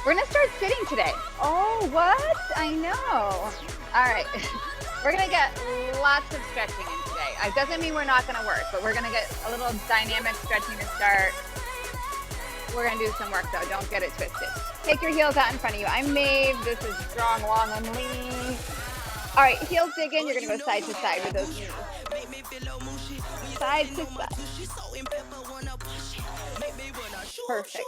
We're gonna start sitting today. Oh, what? I know. All right. We're gonna get lots of stretching in today. It doesn't mean we're not gonna work, but we're gonna get a little dynamic stretching to start. We're gonna do some work though, don't get it twisted. Take your heels out in front of you. I'm Maeve, this is strong, long, and lean. All right, heels dig in, you're gonna go side to side with those knees. Side to side. Perfect.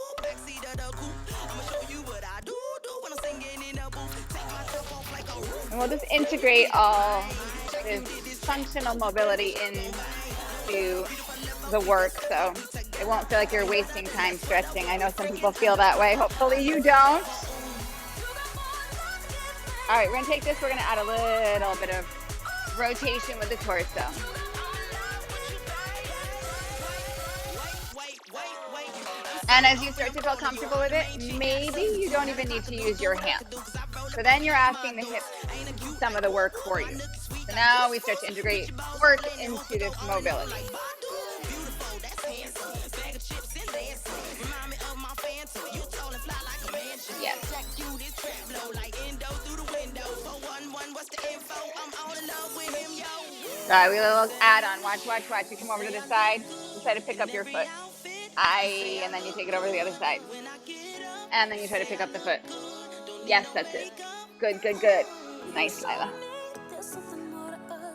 And we'll just integrate all this functional mobility into the work, so it won't feel like you're wasting time stretching. I know some people feel that way. Hopefully you don't. All right, we're gonna take this, we're gonna add a little bit of rotation with the torso. And as you start to feel comfortable with it, maybe you don't even need to use your hands. So then you're asking the hips some of the work for you. So now we start to integrate work into this mobility. Yes. All right, we have a little add-on. Watch, watch, watch. You come over to the side. You try to pick up your foot. And then you take it over to the other side. And then you try to pick up the foot. Yes, that's it. Good, good, good. Nice, Lila.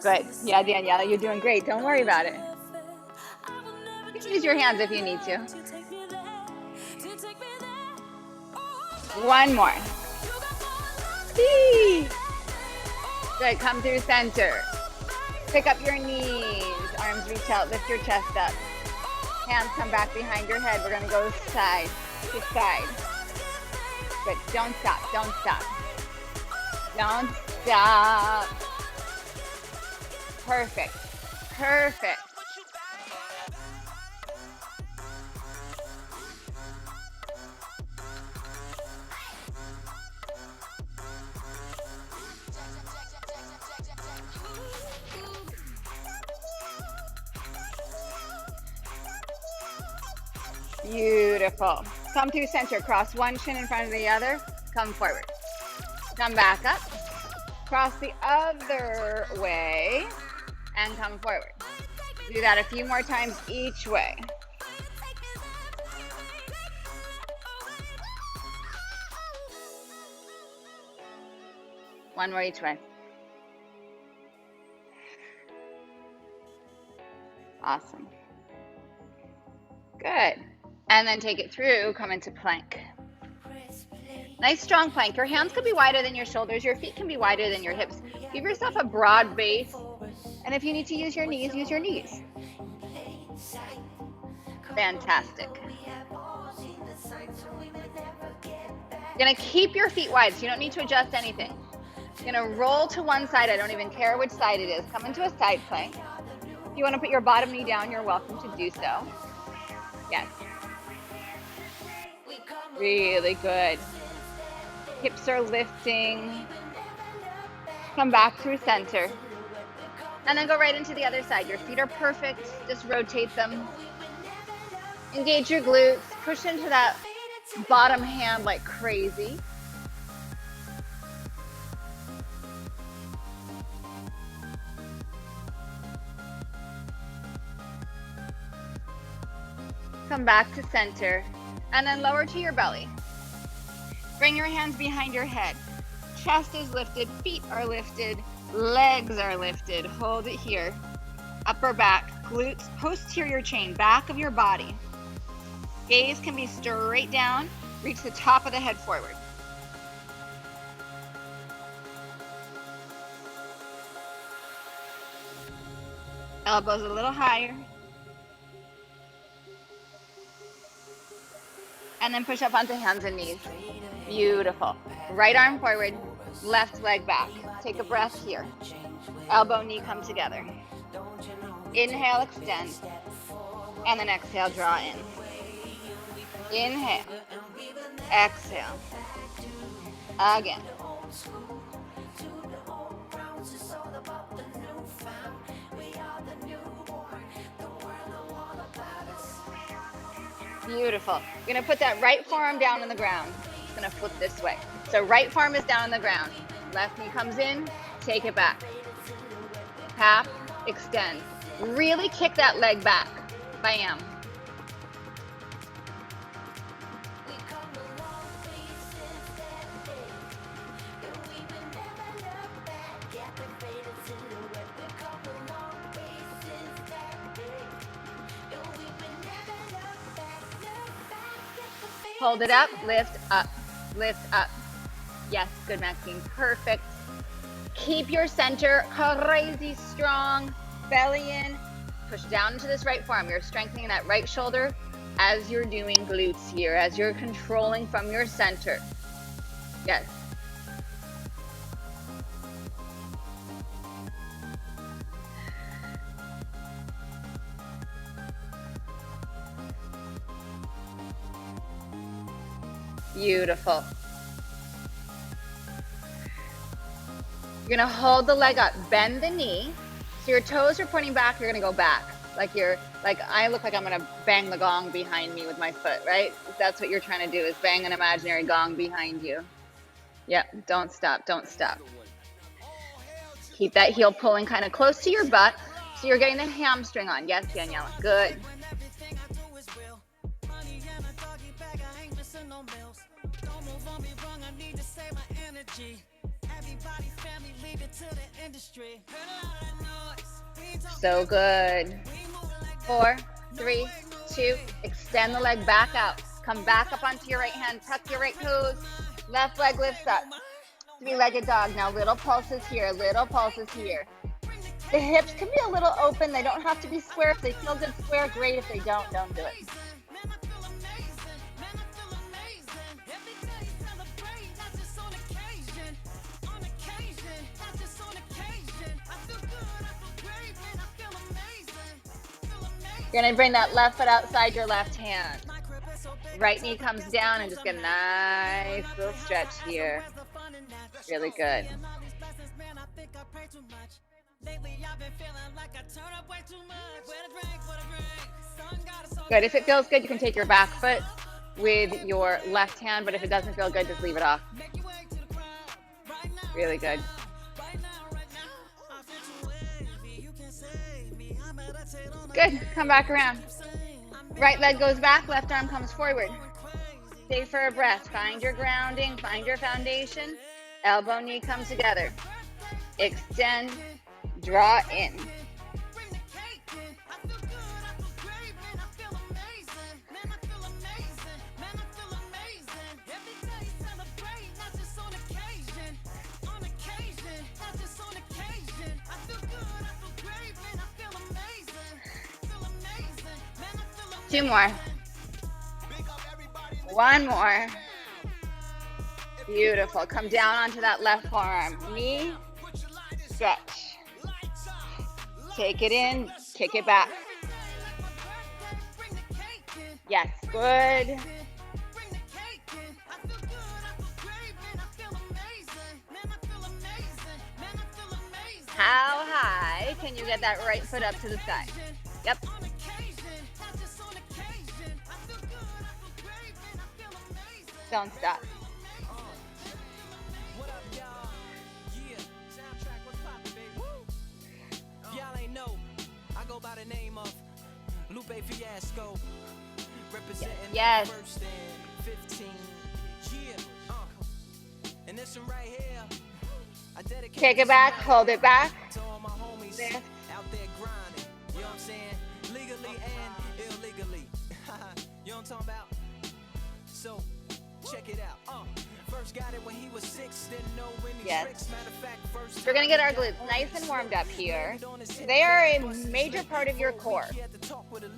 Good. Yeah, Daniela, you're doing great. Don't worry about it. You can use your hands if you need to. One more. Good. Come through center. Pick up your knees. Arms reach out. Lift your chest up. Hands come back behind your head. We're going to go side to side. Good. Don't stop. Don't stop. Don't stop. Perfect. Perfect. Beautiful. Come through center. Cross one shin in front of the other. Come forward. Come back up. Cross the other way. And come forward. Do that a few more times each way. One more each way. Awesome. Good. And then take it through, come into plank. Nice strong plank. Your hands can be wider than your shoulders. Your feet can be wider than your hips. Give yourself a broad base. And if you need to use your knees, use your knees. Fantastic. You're gonna keep your feet wide, so you don't need to adjust anything. You're gonna roll to one side. I don't even care which side it is. Come into a side plank. If you wanna put your bottom knee down, you're welcome to do so. Yes. Really good. Hips are lifting. Come back through center. And then go right into the other side. Your feet are perfect. Just rotate them. Engage your glutes. Push into that bottom hand like crazy. Come back to center. And then lower to your belly. Bring your hands behind your head. Chest is lifted, feet are lifted, legs are lifted. Hold it here. Upper back, glutes, posterior chain, back of your body. Gaze can be straight down. Reach the top of the head forward. Elbows a little higher. And then push up onto hands and knees. Beautiful. Right arm forward, left leg back. Take a breath here. Elbow, knee come together. Inhale, extend. And then exhale, draw in. Inhale. Exhale. Again. Beautiful. You're going to put that right forearm down on the ground. gonna flip this way. So right forearm is down on the ground. Left knee comes in, take it back. Tap, extend. Really kick that leg back. Bam. Hold it up, lift up, lift up. Yes, good, Maxine, perfect. Keep your center crazy strong, belly in, push down into this right forearm. You're strengthening that right shoulder as you're doing glutes here, as you're controlling from your center. Yes. Beautiful. You're gonna hold the leg up, bend the knee. So your toes are pointing back, you're gonna go back. Like I look like I'm gonna bang the gong behind me with my foot, right? That's what you're trying to do, is bang an imaginary gong behind you. Yep, don't stop, don't stop. Keep that heel pulling kind of close to your butt, so you're getting the hamstring on. Yes, Daniela, good. So good. 4, 3, 2, extend the leg back out. Come back up onto your right hand, tuck your right toes, left leg lifts up. Three-legged dog. Now little pulses here, little pulses here. The hips can be a little open. They don't have to be square. If they feel good square, great. If they don't do it. You're gonna bring that left foot outside your left hand. Right knee comes down and just get a nice little stretch here. Really good. Good. If it feels good, you can take your back foot with your left hand, but if it doesn't feel good, just leave it off. Really good. Good. Come back around. Right leg goes back, left arm comes forward. Stay for a breath. Find your grounding, find your foundation. Elbow, knee come together. Extend, draw in. Two more. One more. Beautiful. Come down onto that left forearm. Knee, stretch. Take it in, kick it back. Yes, good. How high can you get that right foot up to the side? Yep. Don't stop. Y'all ain't know, I go by the name of Lupe Fiasco, representing yes. First and 15. And this one right here, I dedicate. Take it back, hold it back. To all my homies there. Out there grinding, you know what I'm saying? Legally and illegally. You know what I'm talking about? So, check it out. First got it when he was 6, didn't know any tricks. Matter of fact, first we're gonna get our glutes nice and warmed up here. They are a major part of your core.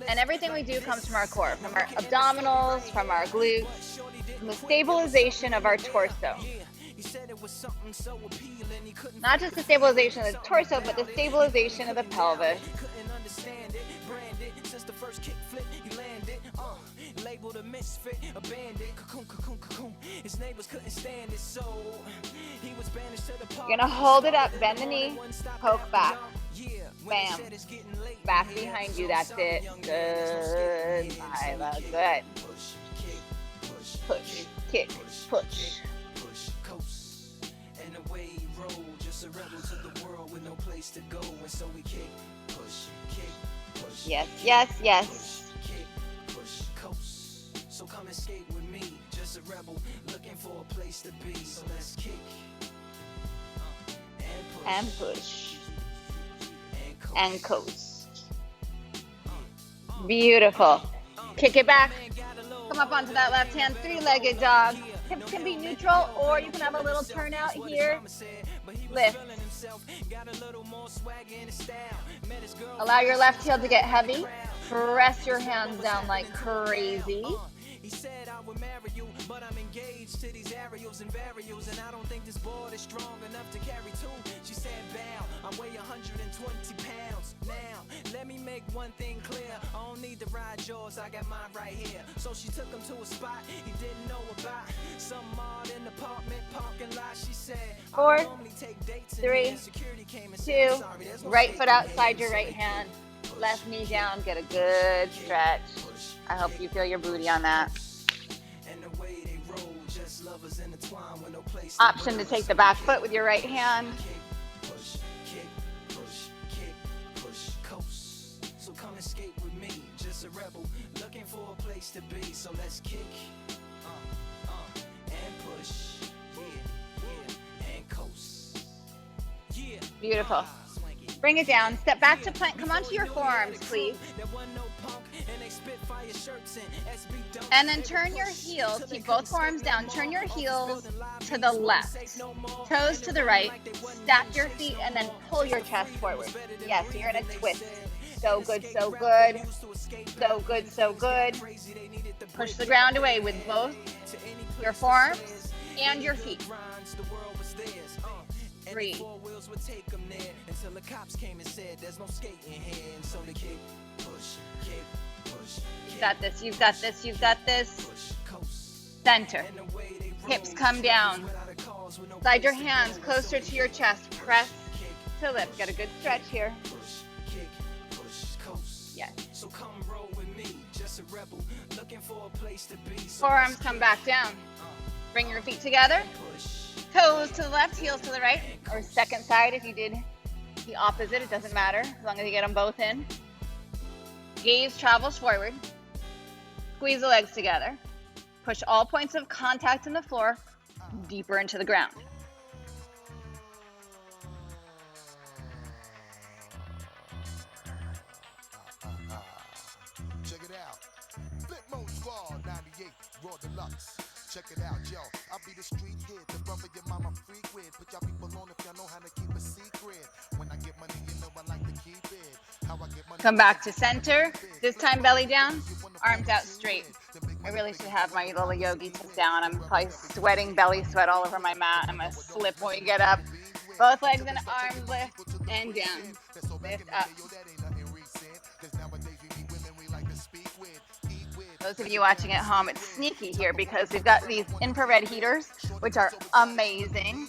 And everything we do comes from our core, from our abdominals, from our glutes, from the stabilization of our torso. Not just the stabilization of the torso, but the stabilization of the pelvis. Labeled a misfit, a bandit, his neighbors couldn't stand it, so he was banished to the park. You're gonna hold it up, bend the knee, poke back. Bam. Back behind you, that's it. Good. I love good. Push, kick. push. Push, coast, and away he roll, just a rebel to the world with no place to go, and so we kick, push, Yes, yes, yes. push, kick, push, coast. So come and skate with me, just a rebel looking for a place to be. So let's kick And push. And coast. Beautiful. Kick it back. Come up onto that left hand, three-legged dog. Hips can be neutral, or you can have a little turnout here. Lift. Allow your left heel to get heavy. Press your hands down like crazy. He said I would marry you, but I'm engaged to these aerials and varials, and I don't think this board is strong enough to carry two. She said, bow, I weigh 120 pounds. Now, let me make one thing clear. I don't need to ride yours, I got mine right here. So she took him to a spot he didn't know about. Some odd in the apartment parking lot. She said, 4, I normally take dates, 3, and security came and 2, said, sorry, there's no right safe foot outside your behavior. right hand. Left knee down, get a good stretch. I hope you feel your booty on that. Option to take the back foot with your right hand. So come and skate with me, just a rebel looking for a place to be. So let's kick, and push, and coast. Beautiful. Bring it down. Step back to plank. Come onto your forearms, please. And then turn your heels. Keep both forearms down. Turn your heels to the left. Toes to the right. Stack your feet and then pull your chest forward. Yes, you're in a twist. So good, so good. So good, so good. Push the ground away with both your forearms and your feet. 3. Would take them there until the cops came and said there's no skating here, and so they kick, push, You've got this, you've got this, you've got this. Center. Hips come down. Slide your hands closer to your chest. Press to lift. Get a good stretch here. Yes. So come roll with me, just a rebel looking for a place to be. Forearms come back down. Bring your feet together. Toes to the left, heels to the right, or second side if you did the opposite. It doesn't matter as long as you get them both in. Gaze travels forward. Squeeze the legs together. Push all points of contact in the floor deeper into the ground. Check it out. Flip Mode Squad 98 Raw Deluxe. Check it out, yo. I'll be the street hit, the brother your mama freak with. Put y'all people on if y'all know how to keep a secret. When I get money, you know I like to keep it. How I get money. Come back to center. This time belly down, arms out straight. I really should have my little yogi tip down. I'm probably sweating belly sweat all over my mat. I'm gonna slip when we get up. Both legs and arms lift and down. Lift up. Those of you watching at home, it's sneaky here because we've got these infrared heaters, which are amazing.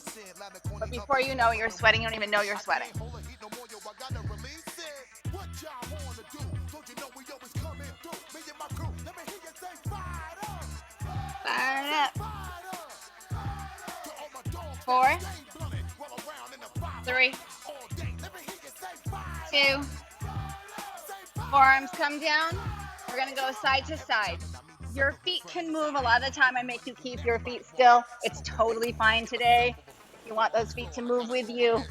But before you know you're sweating, you don't even know you're sweating. Fire it up. 4, 3, 2. Forearms come down. We're gonna go side to side. Your feet can move. A lot of the time I make you keep your feet still. It's totally fine today. If you want those feet to move with you,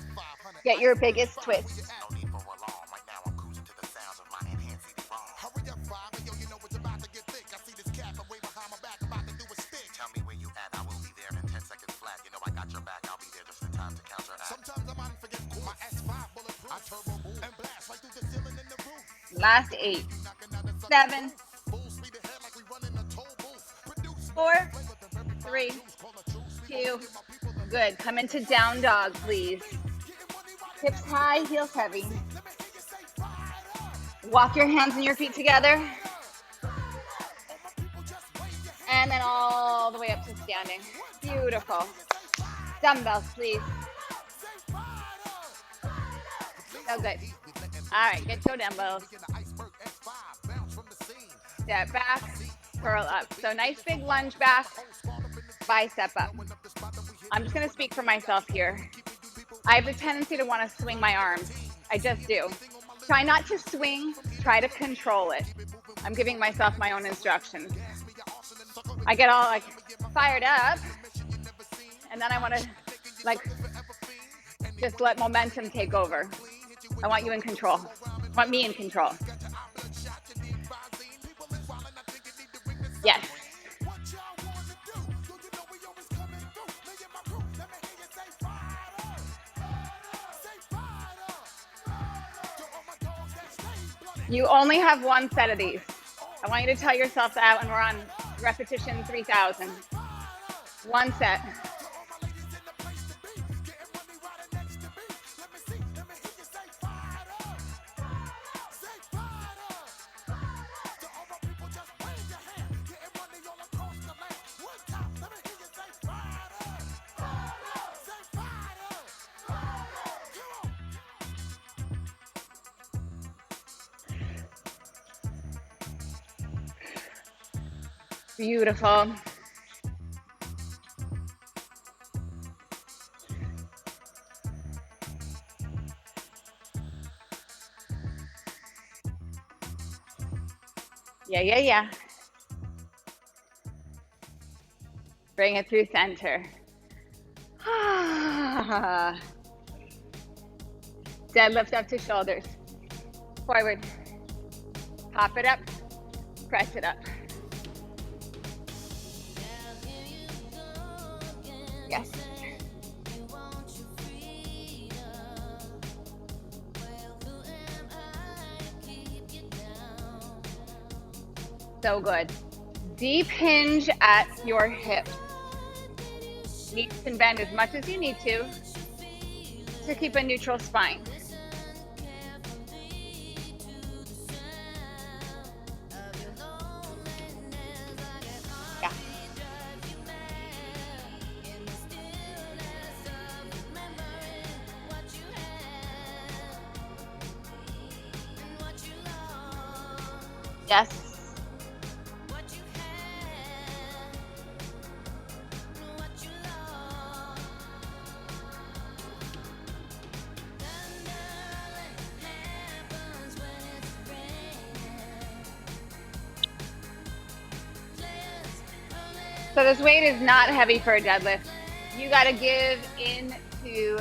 get your biggest twist. Last 8, 7, 4, 3, 2. Good. Come into down dog, please. Hips high, heels heavy. Walk your hands and your feet together. And then all the way up to standing. Beautiful. Dumbbells, please. So good. All right, get your dumbbells. Step back, curl up. So nice big lunge back. bicep up. I'm just gonna speak for myself here. I have the tendency to want to swing my arms. I just do. Try not to swing, try to control it. I'm giving myself my own instructions. I get all like fired up, and then I want to like just let momentum take over. I want you in control. I want me in control. Yes. You only have one set of these. I want you to tell yourself that when we're on repetition 3000. One set. Beautiful. Yeah. Bring it through center. Deadlift up to shoulders. Forward. Pop it up. Press it up. Yes. So good. Deep hinge at your hips. Knees can bend as much as you need to keep a neutral spine. Yeah. Yes. So this weight is not heavy for a deadlift. You got to give into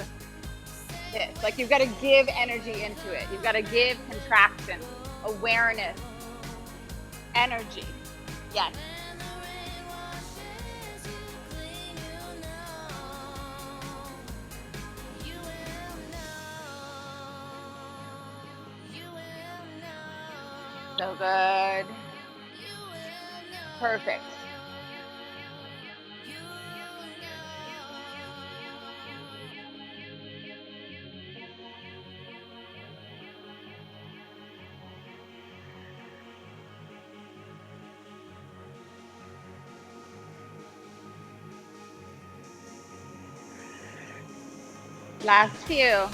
this. Like you've got to give energy into it. You've got to give contraction, awareness, energy. Yes. So good. Perfect. Last few.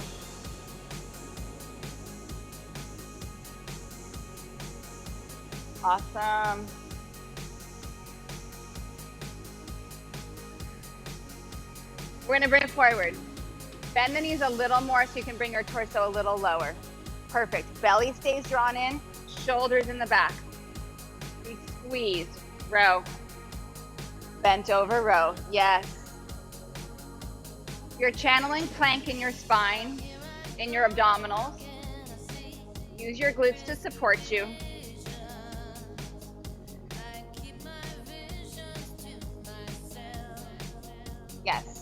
Awesome. We're going to bring it forward. Bend the knees a little more so you can bring your torso a little lower. Perfect. Belly stays drawn in, shoulders in the back. We squeeze. Row. Bent over, row. Yes. You're channeling plank in your spine, in your abdominals. Use your glutes to support you. Yes.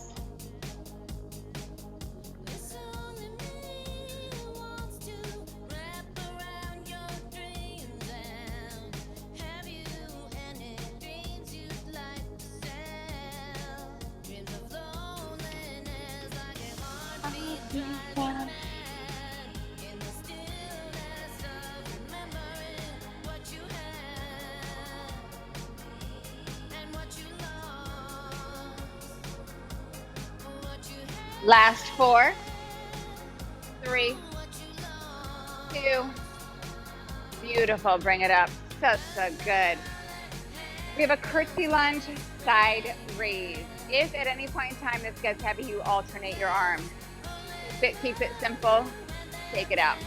Last 4, 3, 2. Beautiful. Bring it up. So good. We have a curtsy lunge side raise. If at any point in time this gets heavy, you alternate your arms. Keep it simple. Take it out.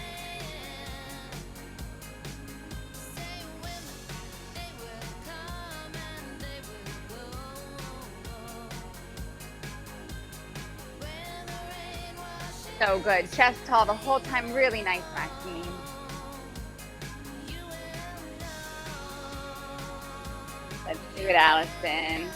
So good. Chest tall the whole time. Really nice, Maxine. Let's do it, Allison.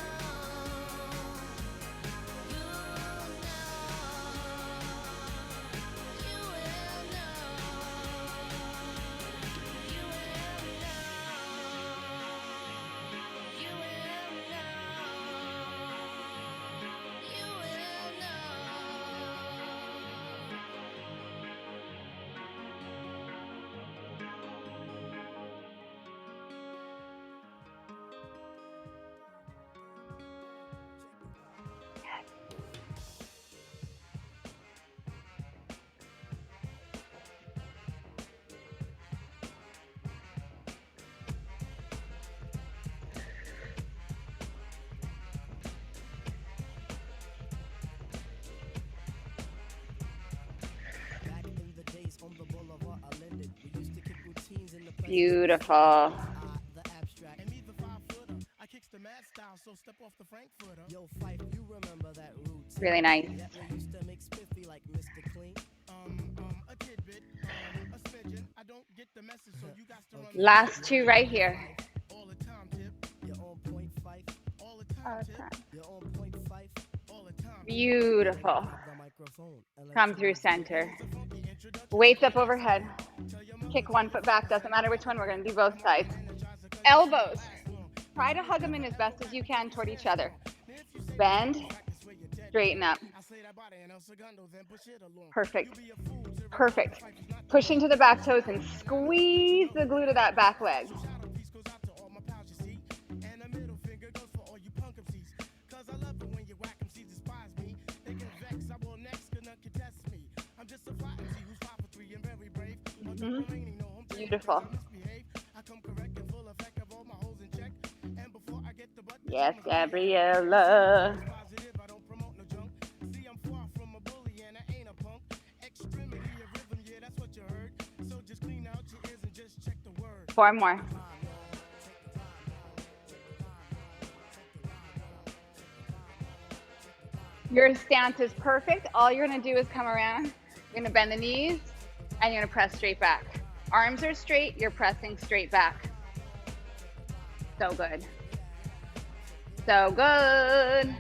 Beautiful. Really nice. Last two right here. Beautiful. Come through center. Weights up overhead. Kick one foot back. Doesn't matter which one. We're going to do both sides. Elbows. Try to hug them in as best as you can toward each other. Bend. Straighten up. Perfect. Perfect. Push into the back toes and squeeze the glute of that back leg. Beautiful. Yes, Gabriella. Four more. Your stance is perfect. All you're going to do is come around. You're going to bend the knees and you're going to press straight back. Arms are straight. You're pressing straight back. So good. So good.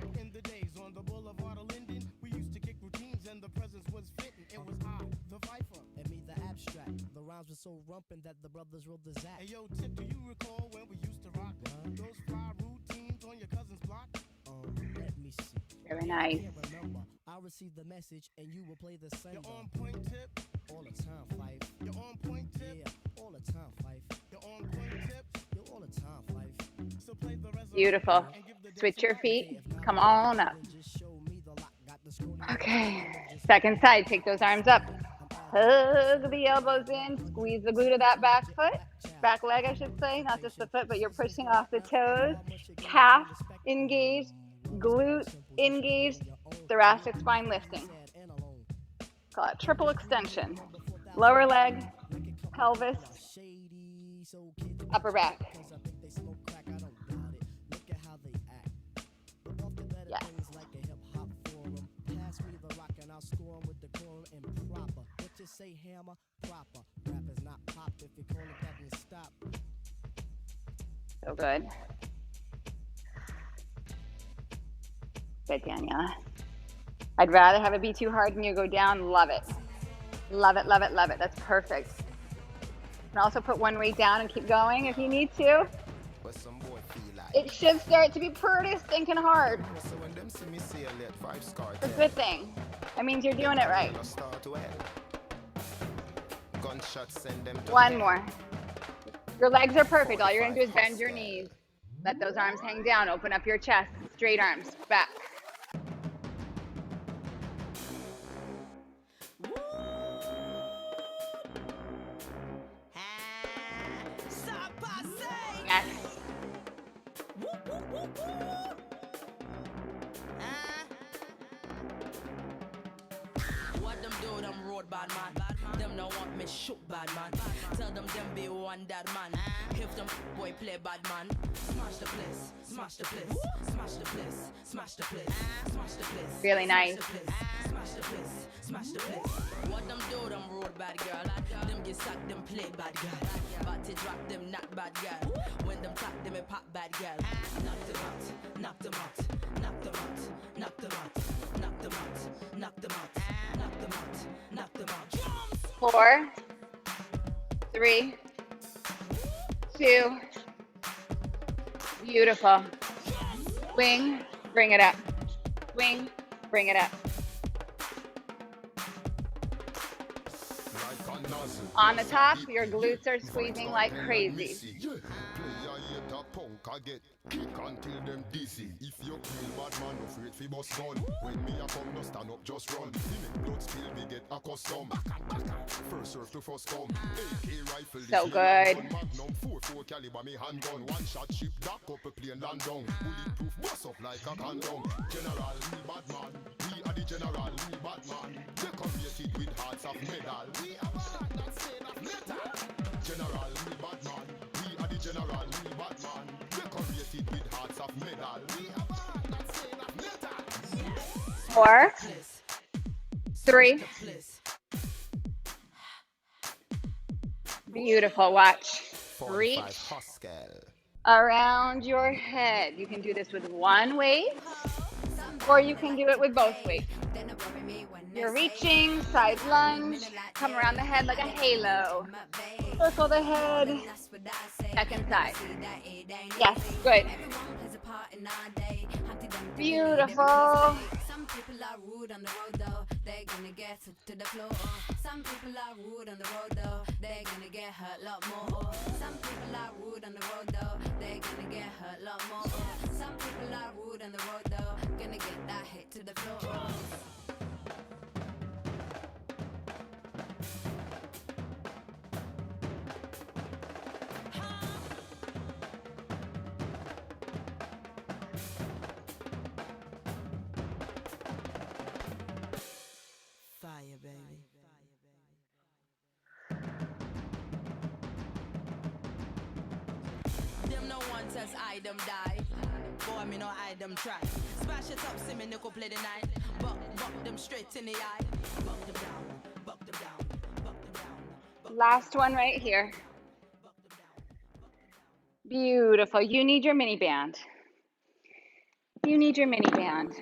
The rhymes were so rumpin' that the brothers wrote the Zach. Hey yo, Tip, do you recall when we used to rock those fly routines on your cousin's block? Let me see. Very nice. I'll receive the message and you will play the same. You're on point, Tip. All the time, Fife. You're on point, Tip. Yeah, all the time, Fife. You're on point, Tip. You're all the time, Fife. So play the rest. Beautiful. Switch your feet. Come on up. Okay. Second side. Take those arms up. Hug the elbows in. Squeeze the glute of that back foot. Back leg, I should say. Not just the foot, but you're pushing off the toes. Calf engaged. Glute engaged. Thoracic spine lifting. Call it triple extension. Lower leg, pelvis, upper back. Yes. So good. Good, Daniela. I'd rather have it be too hard than you go down. Love it. Love it, love it, love it. That's perfect. You can also put one weight down and keep going if you need to. It should start to be pretty stinking hard. It's a good thing. That means you're doing it right. One more. Your legs are perfect. All you're going to do is bend your knees. Let those arms hang down. Open up your chest. Straight arms back. Yes. road, bad man. Them no want me shoot, bad man. Tell them be one that man. If them boy play bad man, smash the place, smash the place, smash the place, smash the place, smash the place. Really nice. Smash the place, smash the place. What them do, them road bad girl. Them get sacked, them play bad girl. But to drop them not bad girl. When them tap them a pop bad girl. Knock them out, knock them out, knock them out, knock them out, knock them out, knock them out, knock them out, knock them out. 4, 3, 2. Beautiful. Swing, bring it up. Swing, bring it up. On the top, your glutes are squeezing like crazy. Kick until them dizzy. If you kill bad man, afraid fi bust gun. When me a come, no stand up, just run. The make blood spill, me get accustomed. First serve to first come. AK rifle, So good. Magnum 4 caliber, me handgun. One shot ship, dock up a plane, land down. Bulletproof, bust up like a condom. General, me bad man. We are the general, me bad man. Decorated with hearts of medal. We are bad, not saying of metal. General, me bad man. We are the general, me bad man. Decorated with hearts of medal. We are bad, not saying of metal. 4, 3. Beautiful. Watch. Reach around your head. You can do this with one weight, or you can do it with both weights. You're reaching, side lunge, come around the head like a halo. Circle the head, second side. Yes, good. Beautiful. Some people are rude on the road though, they're gonna get to the floor. Some people are rude on the road though, they're gonna get hurt a lot more. Some people are rude on the road though, they're gonna get hurt a lot more. Some people are rude on the road though, gonna get that hit to the floor. Fire, baby. Them no one says I them die. Boy, me no I them try. Smash it up, see me nickel play the night. Buck them straight in the eye. Buck them down, buck them down, buck them down. Last one right here. Beautiful. You need your mini band. You need your mini band.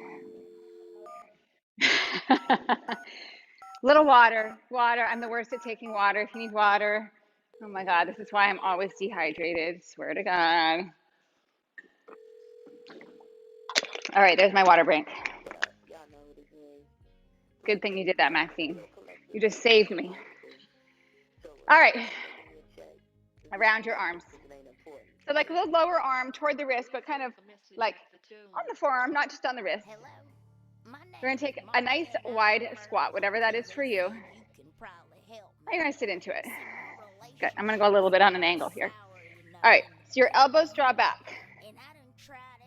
Little water. I'm the worst at taking water. If you need water. Oh my God, this is why I'm always dehydrated. Swear to God. All right, there's my water break. Good thing you did that, Maxine. You just saved me. All right. Around your arms. So like a little lower arm toward the wrist, but kind of like on the forearm, not just on the wrist. We're going to take a nice wide squat, whatever that is for you. You're going to sit into it. Good. I'm going to go a little bit on an angle here. All right. So your elbows draw back.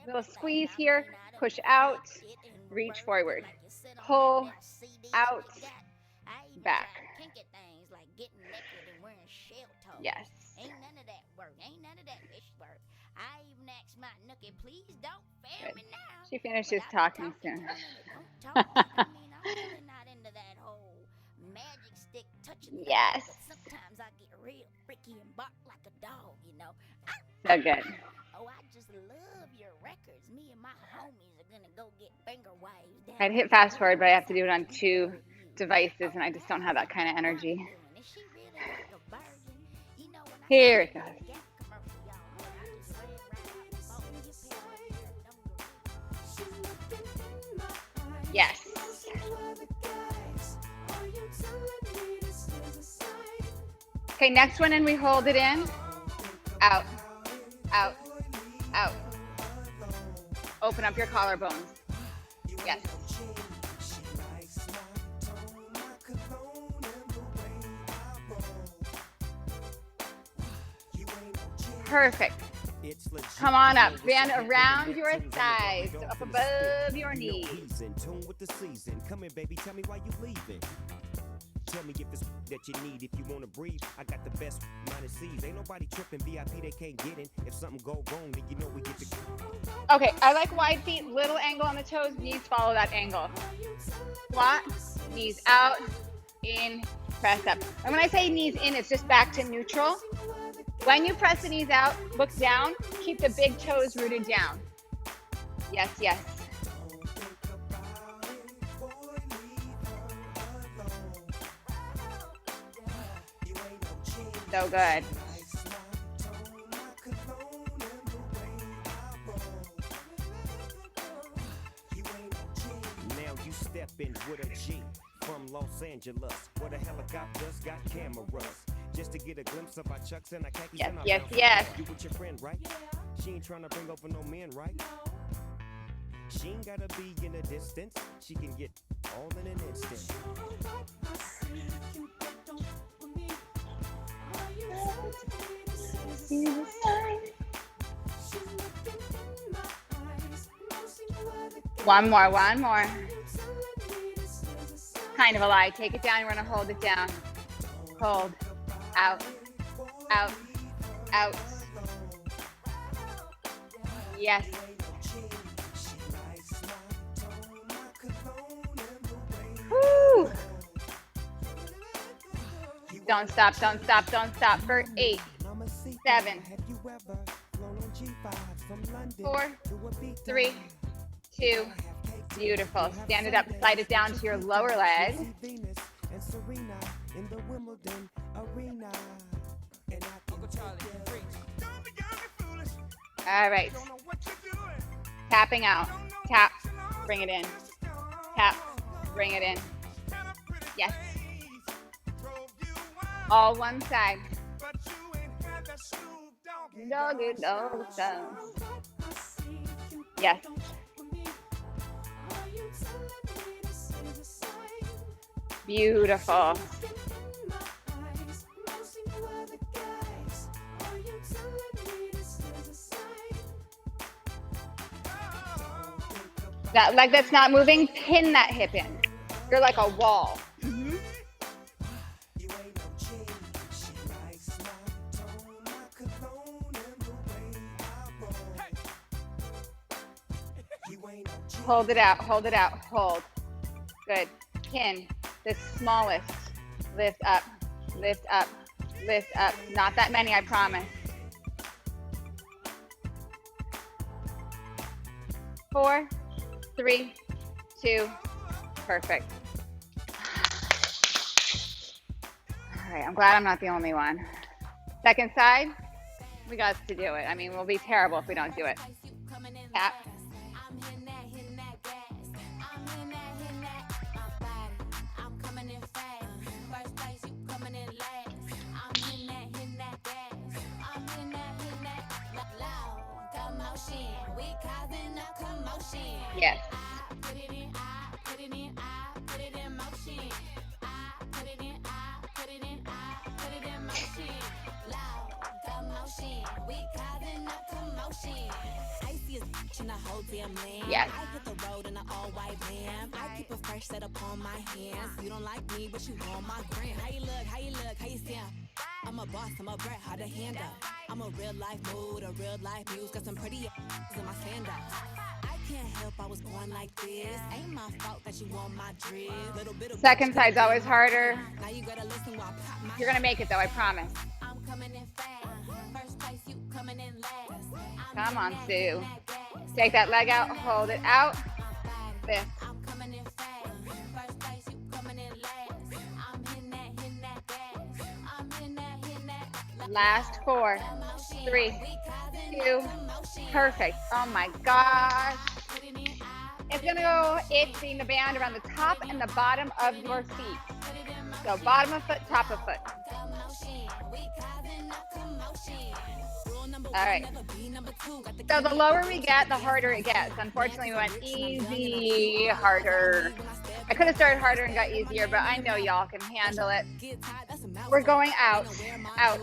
Little squeeze here. Push out. Reach forward. Pull out. Back. Yes. Ain't none of that work. Ain't none of that fish work. I even asked my nookie, please don't fail me now. She finishes talking soon. I'm really not into that whole magic stick touching. Yes. Sometimes I get real freaky and bark like a dog, you know. So good. Oh, I just love your records. Me and my homies are gonna go get finger waves. I'd hit fast forward, but I have to do it on 2 devices, and I just don't have that kind of energy. Is she really like a virgin? You know, when I Here it goes. commercial, y'all, I just ran right out. Yes. Okay, next one, and we hold it in. Out, out, out. Open up your collarbones. Yes. Perfect. Come on up. Band around your thighs, so up above your knees. Tell me if it's that you need. If you wanna breathe, I got the best minus C's. Ain't nobody tripping VIP, they can't get in. If something go wrong, then you know we get the. Okay, I like wide feet, little angle on the toes, knees follow that angle. Squat, knees out, in, press up. And when I say knees in, it's just back to neutral. When you press the knees out, look down, keep the big toes rooted down. Yes, yes. So good. Now you step in with a G from Los Angeles, where the helicopters got cameras, just to get a glimpse of our chucks and our khakis. Yes, and our yes, belts. yes. You with your friend, right? She ain't trying to bring over no men, right? She ain't gotta be in a distance. She can get all in an instant. One more, one more. Kind of a lie. Take it down. We're going to hold it down. Hold. Out. Out. Out. Yes. Woo. Don't stop, don't stop, don't stop. For 8, 7, 4, 3, 2. Beautiful. Stand it up, slide it down to your lower leg. All right. Tapping out. Tap. Bring it in. Tap. Bring it in. Yes. All one side. Doggy dog style. Yes. Beautiful. That leg that's not moving, pin that hip in. You're like a wall. Hold it out, hold it out, hold. Good. Pin the smallest. Lift up, lift up, lift up. Not that many, I promise. 4, 3, 2, perfect. All right, I'm glad I'm not the only one. Second side, we got to do it. I mean, we'll be terrible if we don't do it. Tap. Yes. Yes. I hit the road in an all-white van. I keep a fresh set upon my hands. You don't like me, but you want my gram. How you look, how you look, how you stand? I'm a boss, I'm a brat, how to handle. I'm a real life mood, a real life muse. Got some pretty in my sandals. I can't help I was born like this. Ain't my fault that you want my drip. Little bit of Second side's always harder. now you gotta listen while I pop my You're gonna make it though, I promise. I'm coming in fast. First place, you coming in last. Come on, Sue. Take that leg out, hold it out. Lift. I'm coming in fast. First place, you coming in last. I'm hitting that gas. I'm hitting that. Last 4, 3, 2, perfect. Oh my gosh. It's gonna go itching the band around the top and the bottom of your feet. So bottom of foot, top of foot. All right. So the lower we get, the harder it gets. Unfortunately, we went easy, harder. I could have started harder and got easier, but I know y'all can handle it. We're going out, out,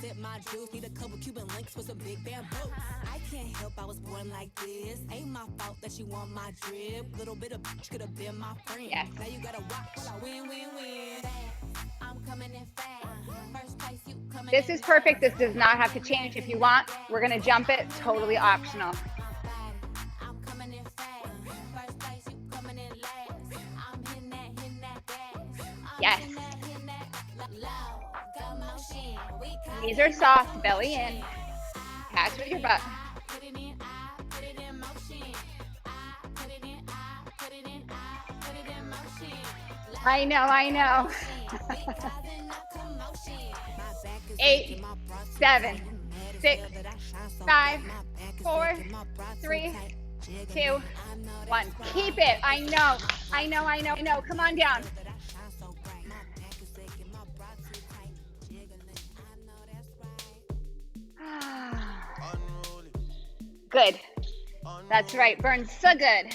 sip my juice. Need a couple Cuban links with some big bamboo. I can't help I was born like this. Ain't my fault that you want my drip. Little bit of bitch could have been my friend. Yes. Now you gotta watch while I win, win, win. I'm coming in fast. First place, you coming This in is perfect. last. This does not have to change. If you want, we're gonna jump it. Totally optional. I'm coming in fast. First place, you coming in last. I'm hitting that gas. I'm Yes. hitting that low. Commotion. We Knees are soft, belly in. Catch with your butt. put it in, I put it in motion. I put it in, I put it in, I put it in motion. I know. We causing no commotion. My back is 8, aching, my bras too 7, tight. Mad as 6, hell that I shine so 5, bright. My back is 4, aching, my bras too 3, tight. Jiggling, 2, I know 1. that's Keep right. it. I know. Come on down. That I shine so bright. My back is aching, my bras too tight. Jiggling, I know that's right. Good. That's right. Burns so good.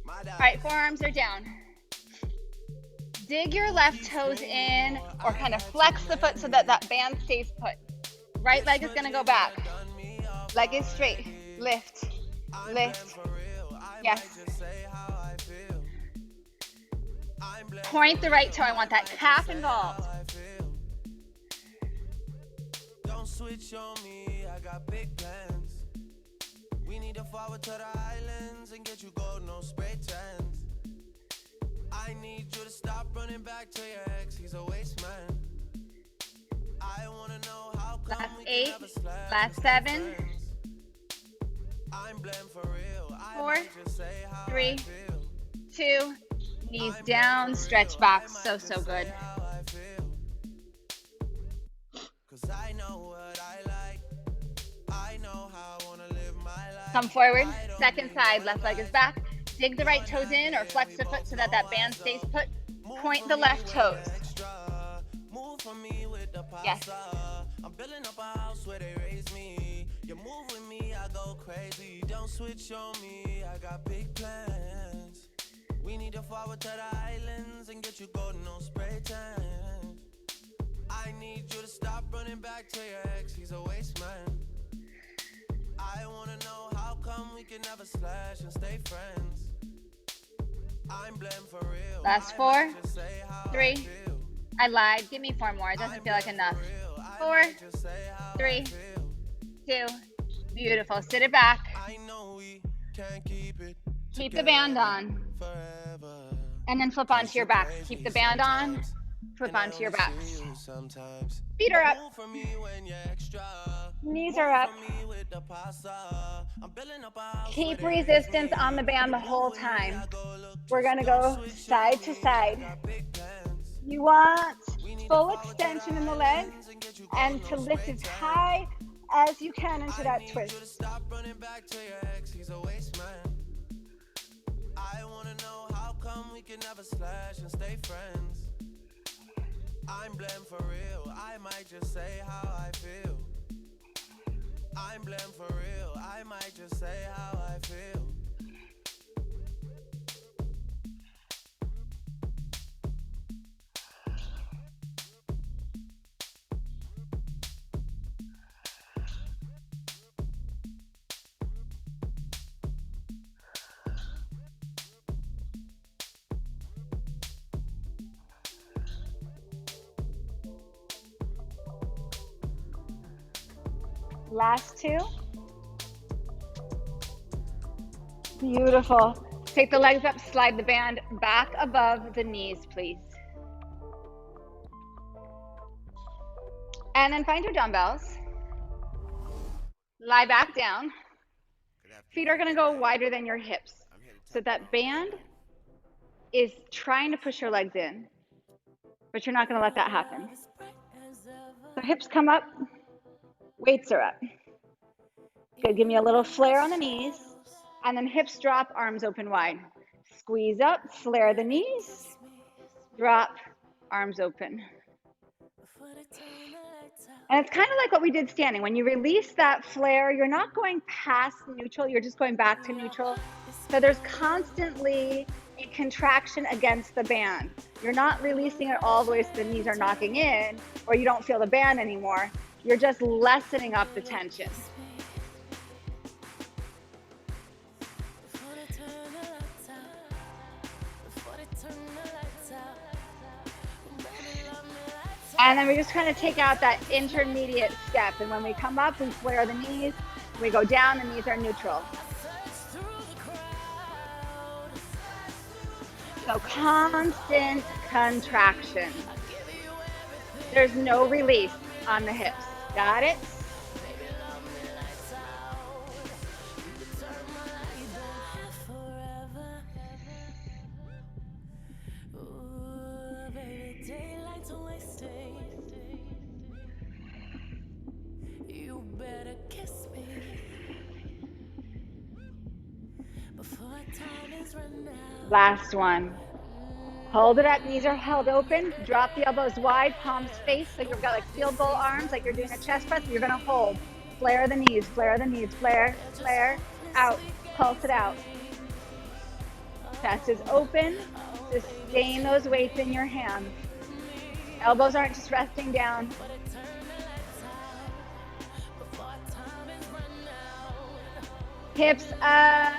All right, forearms are down. Dig your left toes in or kind of flex the foot so that that band stays put. Right leg is going to go back. Leg is straight. Lift. Lift. Yes. Point the right toe. I want that calf involved. Don't switch on me, I got big plans. We need to forward to the islands and get you gold, no spray tans. I need you to stop running back to your ex, he's a waste man. I wanna know how come Last we 8, can never slash last and stay 7, friends. I'm blamed for real. I 4, might just say how 3, I feel. 2, knees down, stretch back. So good. How I feel. 'Cause I know what I like. I know how I wanna live my life. Come forward, second side, left leg is back. Dig the right toes in or flex the foot so that that band stays put. Point the left toes. Move for me with the pasta. Yes. I'm building up a house where they raise me. You move with me, I go crazy. Don't switch on me, I got big plans. We need to forward to the islands and get you golden, no spray tan. I need you to stop running back to your ex, he's a waste man. I wanna know how come we can never slash and stay friends. I'm blamed for real. Last I 4, might just say how I 3. feel. I lied. Give me 4 more. It doesn't feel like enough. 4, 3, 2. Beautiful. Sit it back. I know we can't keep it. Keep the band on. Forever. And then flip onto your back. Keep the band on. Flip onto your back. Sometimes. Feet are up. Move for me when you're extra. Knees are up. For me with the pasta. I'm building up a house Keep where they resistance raise me. on the band the whole Move with me, time. I go look We're going to just go don't switch side on to me. side. I got big plans. You want We need full to forward to the extension in the leg islands and get you and golden, to no lift spray as tan. high as you can into I that need you to twist. stop running back to your ex, he's a waste man. I wanna know how come we can never slash and stay friends. I'm blamed for real, I might just say how I feel. I'm blamed for real, I might just say how I feel. Last 2. Beautiful. Take the legs up, slide the band back above the knees, please. And then find your dumbbells. Lie back down. Feet are going to go wider than your hips. So that band is trying to push your legs in, but you're not going to let that happen. So hips come up, weights are up. Good, give me a little flare on the knees, and then hips drop, arms open wide. Squeeze up, flare the knees, drop, arms open. And it's kind of like what we did standing. When you release that flare, you're not going past neutral, you're just going back to neutral. So there's constantly a contraction against the band. You're not releasing it all the way so the knees are knocking in, or you don't feel the band anymore. You're just lessening up the tension. And then we're just trying to take out that intermediate step. And when we come up, we flare the knees. When we go down, the knees are neutral. So constant contraction. There's no release on the hips. Got it? Last one. Hold it up, knees are held open. Drop the elbows wide, palms face. So you've got like field goal arms, like you're doing a chest press. You're gonna hold. Flare the knees, flare the knees, flare, flare, out, pulse it out. Chest is open. Sustain those weights in your hands. Elbows aren't just resting down. Hips up.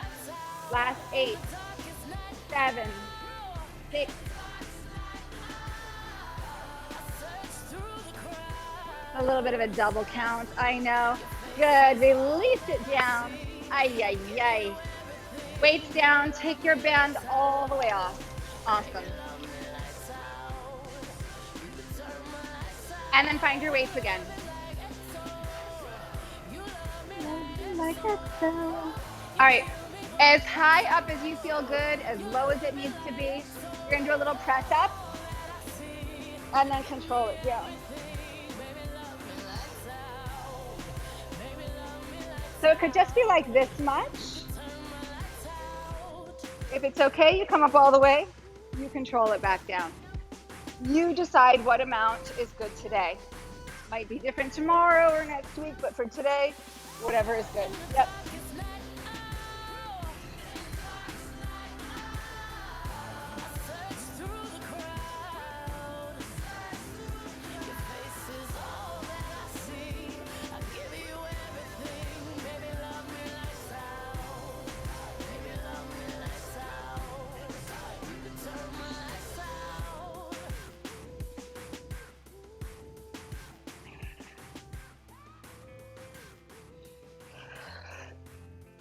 Last 8, 7, 6. A little bit of a double count, I know. Good, release it down. Ay, ay, ay. Weights down, take your band all the way off. Awesome. And then find your weights again. All right. As high up as you feel good, as low as it needs to be. You're gonna do a little press up and then control it down. So it could just be like this much. If it's okay, you come up all the way, you control it back down. You decide what amount is good today. Might be different tomorrow or next week, but for today, whatever is good. Yep.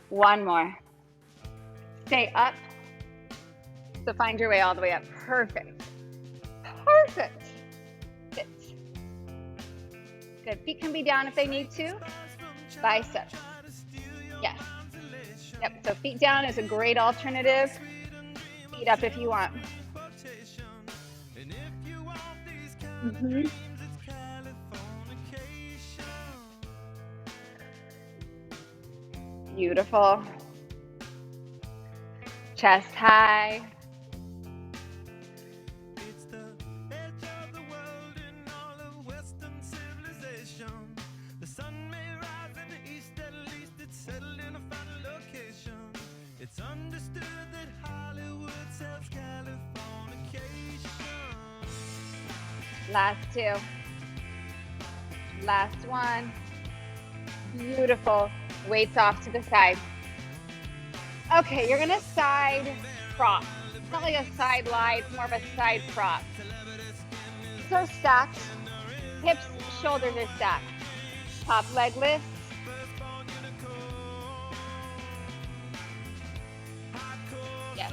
One more. Stay up. So find your way all the way up. Perfect. Perfect. Sit. Good. Feet can be down if they need to. Biceps. Yes. Yep. So feet down is a great alternative. Feet up if you want. Mm-hmm. Beautiful. Chest high. It's the edge of the world in all of Western civilization. The sun may rise in the east, at least it's settled in a final location. It's understood that Hollywood sells Californication. Last 2. Last one. Beautiful. Weights off to the side. Okay, you're gonna side prop. It's not like a side lie, it's more of a side prop. So stacked. Hips, shoulders are stacked. Top leg lifts. Yes.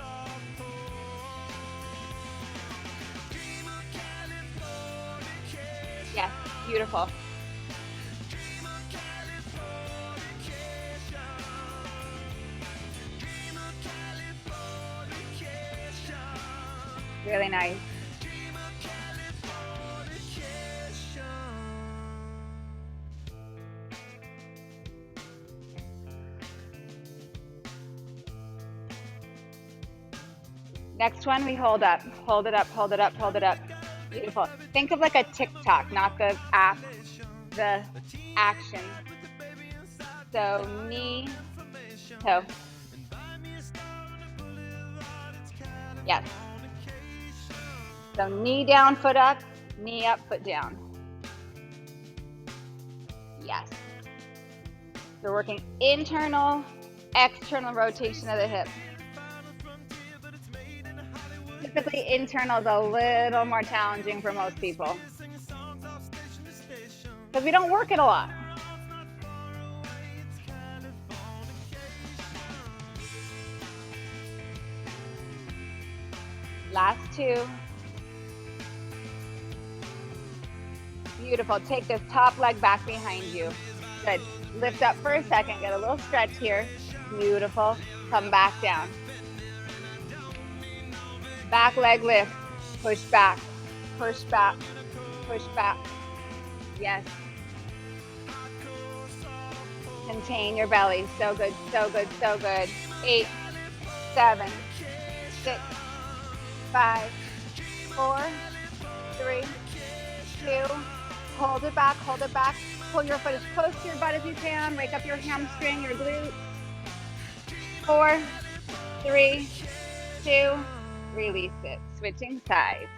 Yes, beautiful. Really nice. Next one, we hold up. Hold it up, hold it up, hold it up. Beautiful. Think of like a TikTok, not the app, the action. So knee, toe. Yes. So knee down, foot up, knee up, foot down. Yes. We're working internal, external rotation of the hip. Typically, internal is a little more challenging for most people because we don't work it a lot. Last two. Beautiful. Take this top leg back behind you. Good. Lift up for a second. Get a little stretch here. Beautiful. Come back down. Back leg lift. Push back. Push back. Push back. Yes. Contain your belly. So good. So good. So good. 8, 7, 6, 5, 4, 3, 2. Hold it back, hold it back. Pull your foot as close to your butt as you can. Wake up your hamstring, your glute. 4, 3, 2, release it. Switching sides.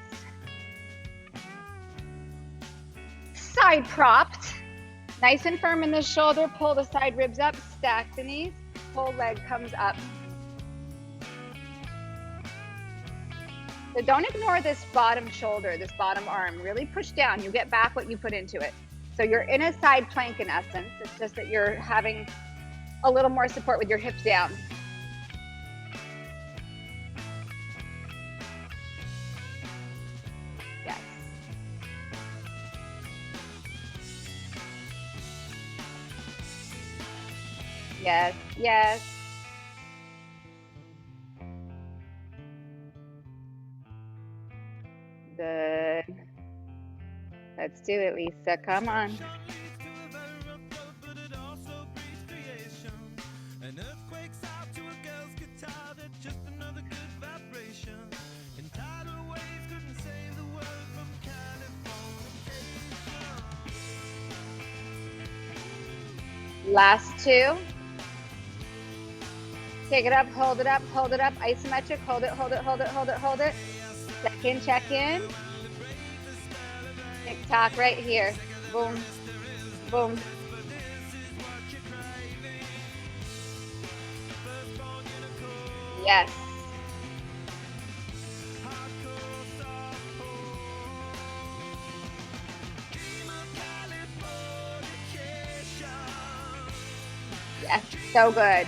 Side propped. Nice and firm in the shoulder. Pull the side ribs up. Stack the knees. Whole leg comes up. So don't ignore this bottom shoulder, this bottom arm. Really push down. You get back what you put into it. So you're in a side plank in essence. It's just that you're having a little more support with your hips down. Yes. Yes, yes. Good. Let's do it, Lisa. Come on. Last two. Take it up, hold it up, hold it up. Isometric, hold it, hold it, hold it, hold it, hold it. Check in. Tick tock right here. Boom, boom. Yes. Yes, so good.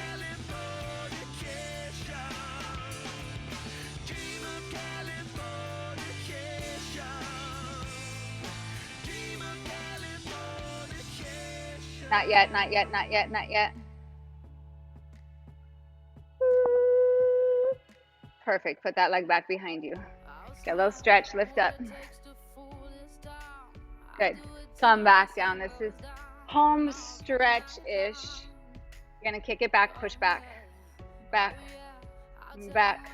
Not yet, not yet, not yet, not yet. Perfect. Put that leg back behind you. Get a little stretch, lift up. Good. Come back down. This is home stretch-ish. You're gonna kick it back, push back, back, back.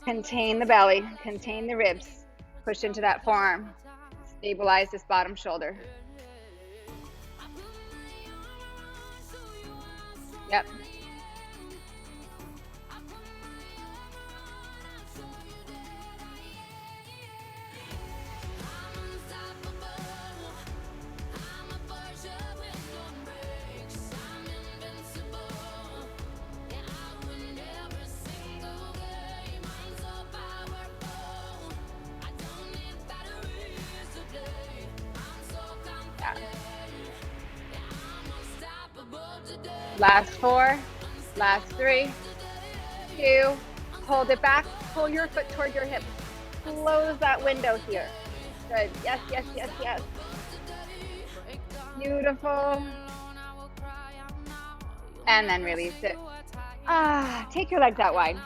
Contain the belly, contain the ribs. Push into that forearm. Stabilize this bottom shoulder. Yep. Last 4, last 3, 2, hold it back, pull your foot toward your hip, close that window here. Good, yes, yes, yes, yes. Beautiful. And then release it. Take your legs out wide.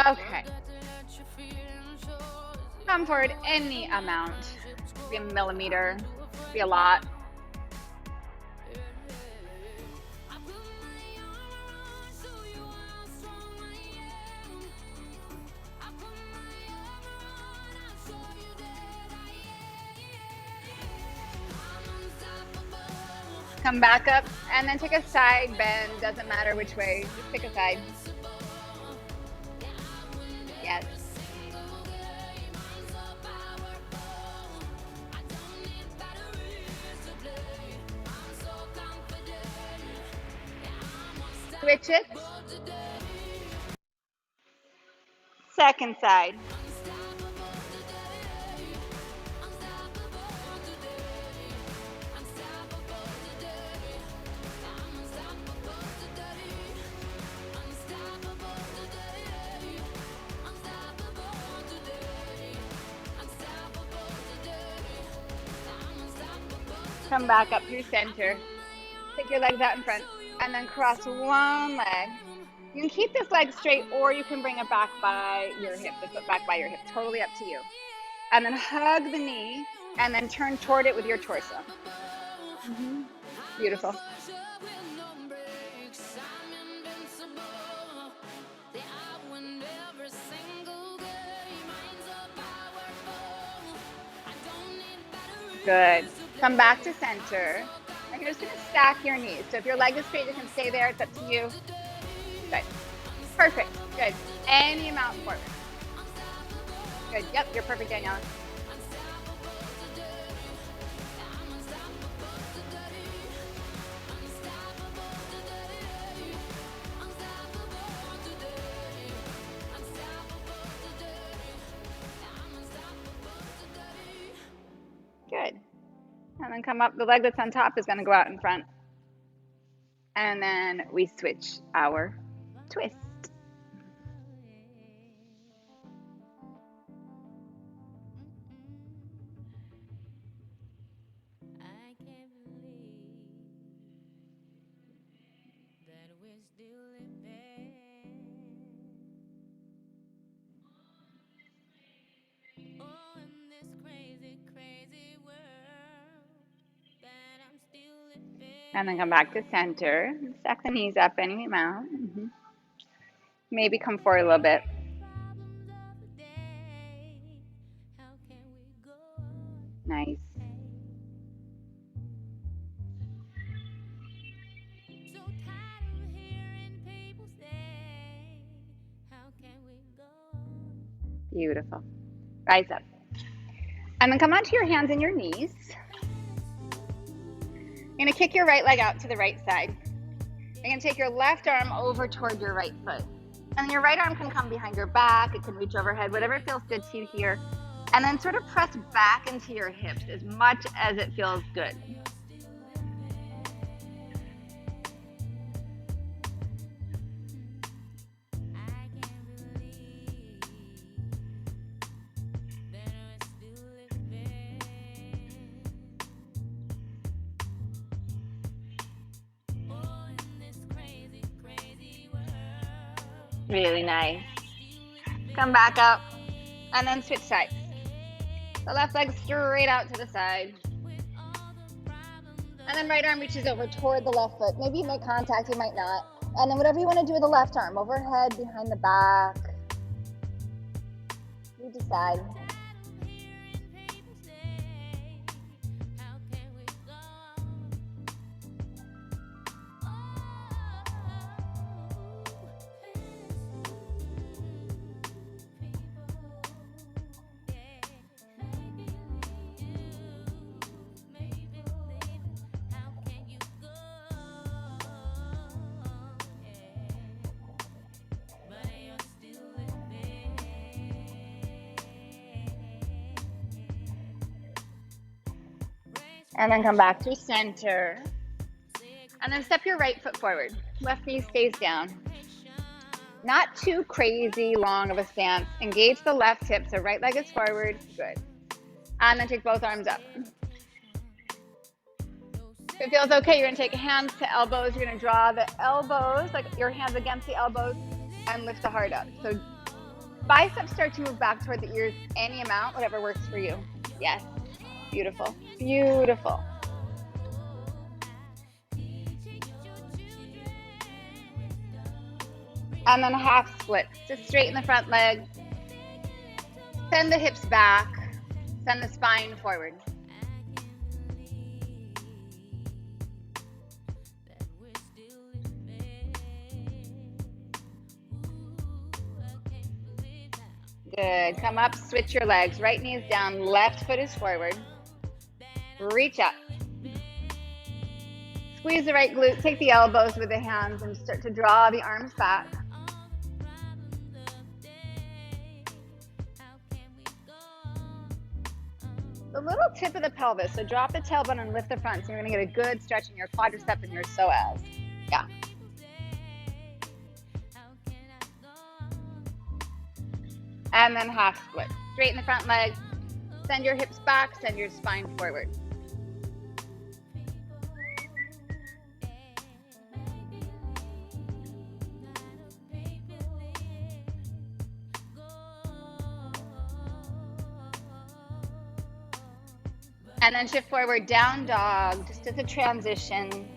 Okay. Come forward any amount. Be a millimeter. Be a lot. Come back up and then take a side bend. Doesn't matter which way. Just pick a side. Yes. Switch it. Second side. Come back up through center. Take your legs out in front and then cross one leg. You can keep this leg straight or you can bring it back by your hip, the foot back by your hip, totally up to you. And then hug the knee and then turn toward it with your torso. Beautiful. Good. Come back to center. And you're just going to stack your knees. So if your leg is straight, you can stay there. It's up to you. Good. Perfect. Good. Any amount forward. Good. Yep, you're perfect, Daniela. Good. And then come up. The leg that's on top is going to go out in front. And then we switch our twist. I can't believe that we're still living. Oh, in this crazy, crazy world that I'm still living. And then come back to center. Stack the knees up any amount. Maybe come forward a little bit. Problems of the day. How can we go on? Nice. So tired of hearing people say, how can we go on? Beautiful. Rise up. And then come onto your hands and your knees. You're going to kick your right leg out to the right side. You're going to take your left arm over toward your right foot. And your right arm can come behind your back. It can reach overhead, whatever feels good to you here. And then sort of press back into your hips as much as it feels good. I can't believe that we're still living. Oh, in this crazy, crazy world. Really nice. Come back up and then switch sides. The left leg straight out to the side. And then right arm reaches over toward the left foot. Maybe you make contact, you might not. And then whatever you want to do with the left arm, overhead, behind the back. You decide. And then come back to center. And then step your right foot forward. Left knee stays down. Not too crazy long of a stance. Engage the left hip, so right leg is forward. Good. And then take both arms up. If it feels okay, you're going to take hands to elbows. You're going to draw the elbows, like your hands against the elbows, and lift the heart up. So biceps start to move back toward the ears any amount, whatever works for you. Yes. Beautiful. Beautiful. And then half split. Just straighten the front leg. Send the hips back. Send the spine forward. Good. Come up, switch your legs. Right knee is down, left foot is forward. Reach up. Squeeze the right glute, take the elbows with the hands and start to draw the arms back. The little tip of the pelvis, so drop the tailbone and lift the front, so you're gonna get a good stretch in your quadricep and your psoas. Yeah. And then half split. Straighten the front leg, send your hips back, send your spine forward. And then shift forward, down dog, just as a transition.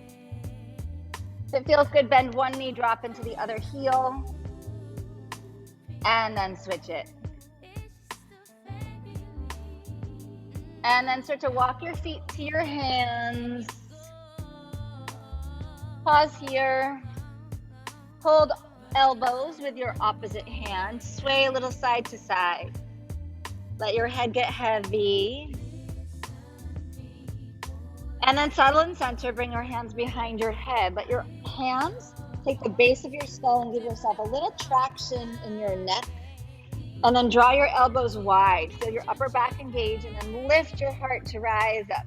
If it feels good, bend one knee, drop into the other heel, and then switch it. And then start to walk your feet to your hands. Pause here. Hold elbows with your opposite hand. Sway a little side to side. Let your head get heavy. And then settle in center, bring your hands behind your head. Let your hands take the base of your skull and give yourself a little traction in your neck. And then draw your elbows wide. Feel your upper back engage and then lift your heart to rise up.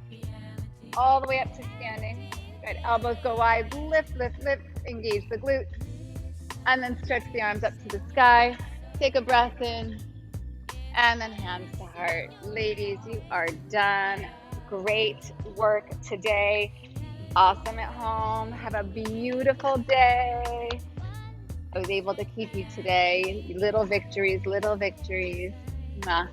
All the way up to standing. Good, elbows go wide, lift, lift, lift, engage the glutes. And then stretch the arms up to the sky. Take a breath in. And then hands to heart. Ladies, you are done. Great work today. Awesome at home. Have a beautiful day. I was able to keep you today. Little victories, little victories. Mwah.